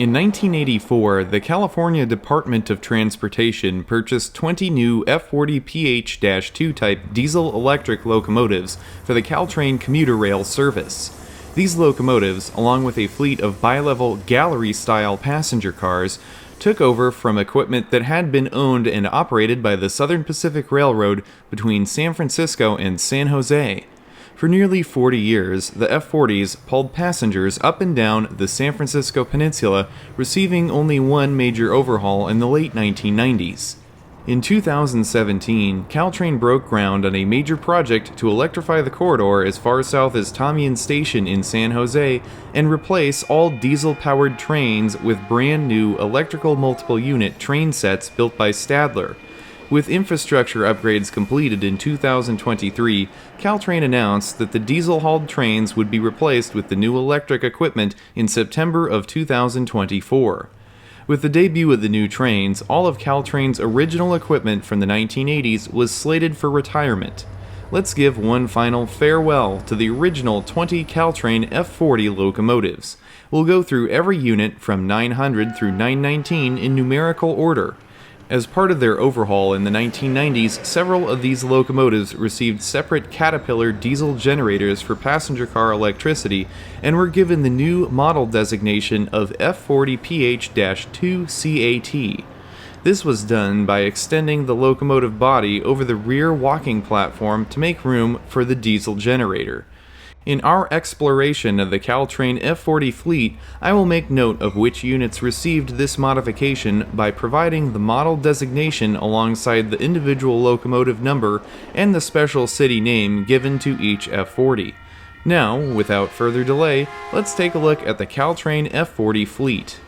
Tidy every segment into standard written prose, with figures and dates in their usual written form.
In 1984, the California Department of Transportation purchased 20 new F40PH-2 type diesel-electric locomotives for the Caltrain commuter rail service. These locomotives, along with a fleet of bi-level gallery-style passenger cars, took over from equipment that had been owned and operated by the Southern Pacific Railroad between San Francisco and San Jose. For nearly 40 years, the F40s pulled passengers up and down the San Francisco Peninsula, receiving only one major overhaul in the late 1990s. In 2017, Caltrain broke ground on a major project to electrify the corridor as far south as Tamian Station in San Jose and replace all diesel-powered trains with brand new electrical multiple unit train sets built by Stadler. With infrastructure upgrades completed in 2023, Caltrain announced that the diesel-hauled trains would be replaced with the new electric equipment in September of 2024. With the debut of the new trains, all of Caltrain's original equipment from the 1980s was slated for retirement. Let's give one final farewell to the original 20 Caltrain F40 locomotives. We'll go through every unit from 900 through 919 in numerical order. As part of their overhaul in the 1990s, several of these locomotives received separate Caterpillar diesel generators for passenger car electricity and were given the new model designation of F40PH-2CAT. This was done by extending the locomotive body over the rear walking platform to make room for the diesel generator. In our exploration of the Caltrain F40 fleet, I will make note of which units received this modification by providing the model designation alongside the individual locomotive number and the special city name given to each F40. Now, without further delay, let's take a look at the Caltrain F40 fleet.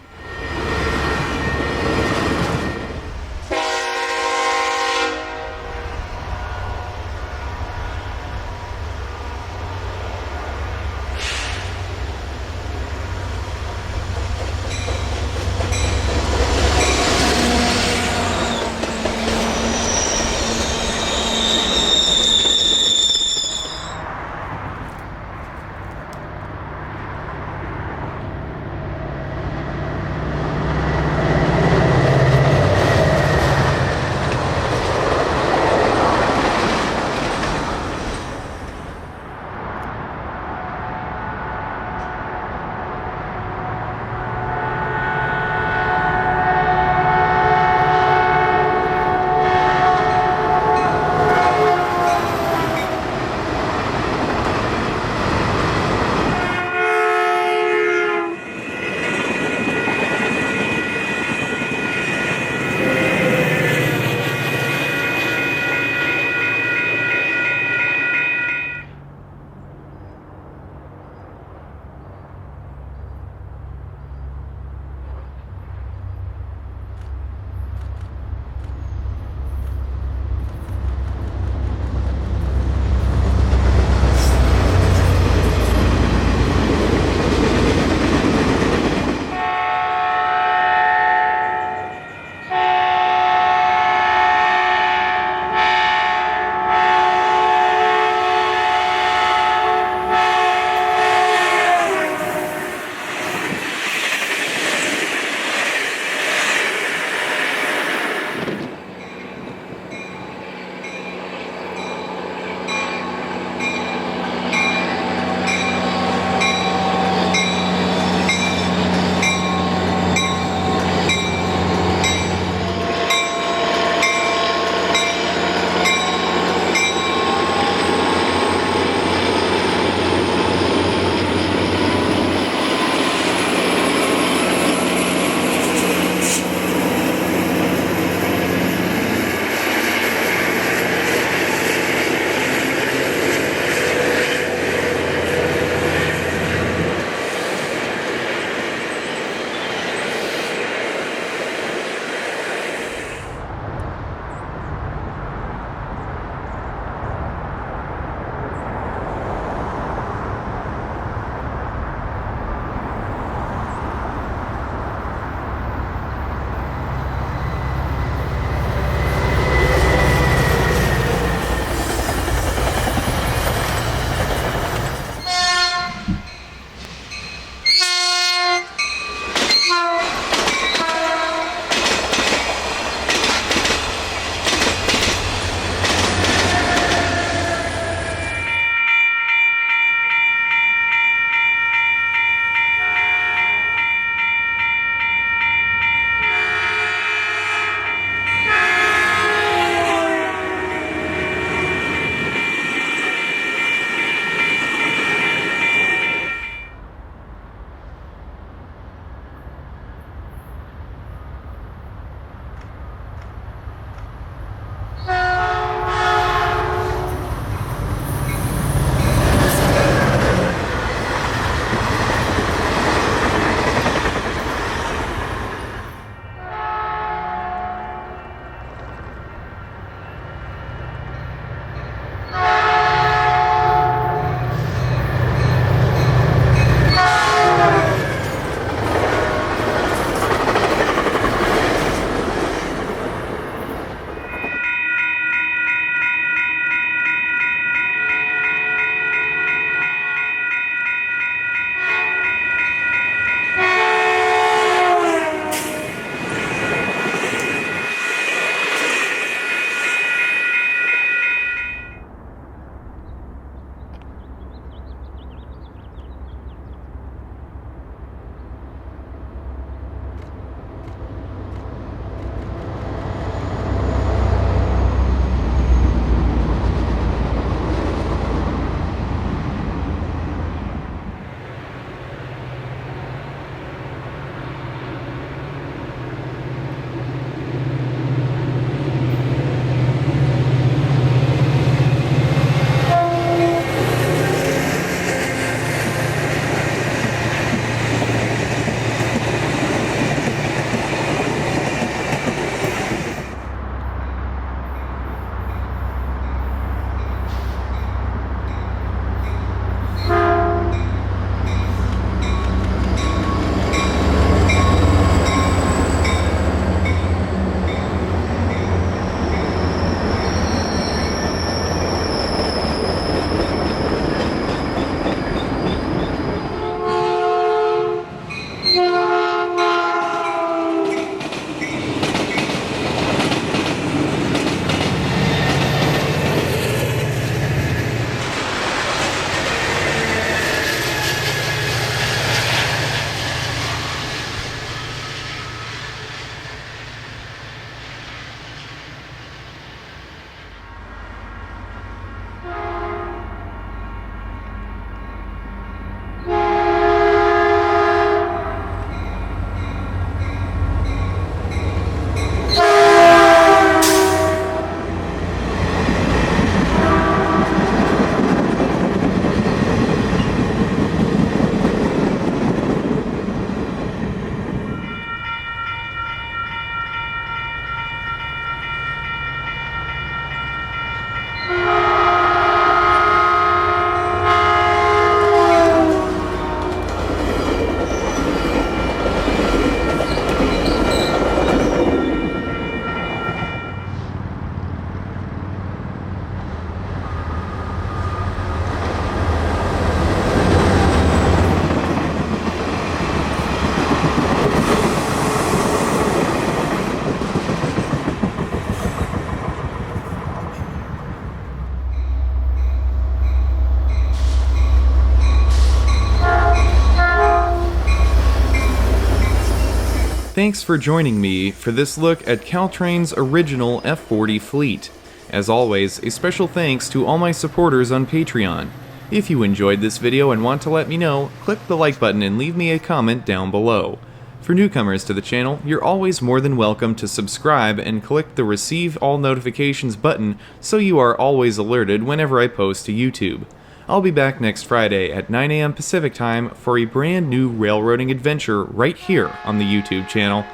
Thanks for joining me for this look at Caltrain's original F40 fleet. As always, a special thanks to all my supporters on Patreon. If you enjoyed this video and want to let me know, click the like button and leave me a comment down below. For newcomers to the channel, you're always more than welcome to subscribe and click the Receive All Notifications button so you are always alerted whenever I post to YouTube. I'll be back next Friday at 9 AM Pacific Time for a brand new railroading adventure right here on the YouTube channel.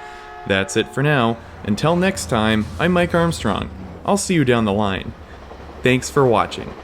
That's it for now. Until next time, I'm Mike Armstrong. I'll see you down the line. Thanks for watching.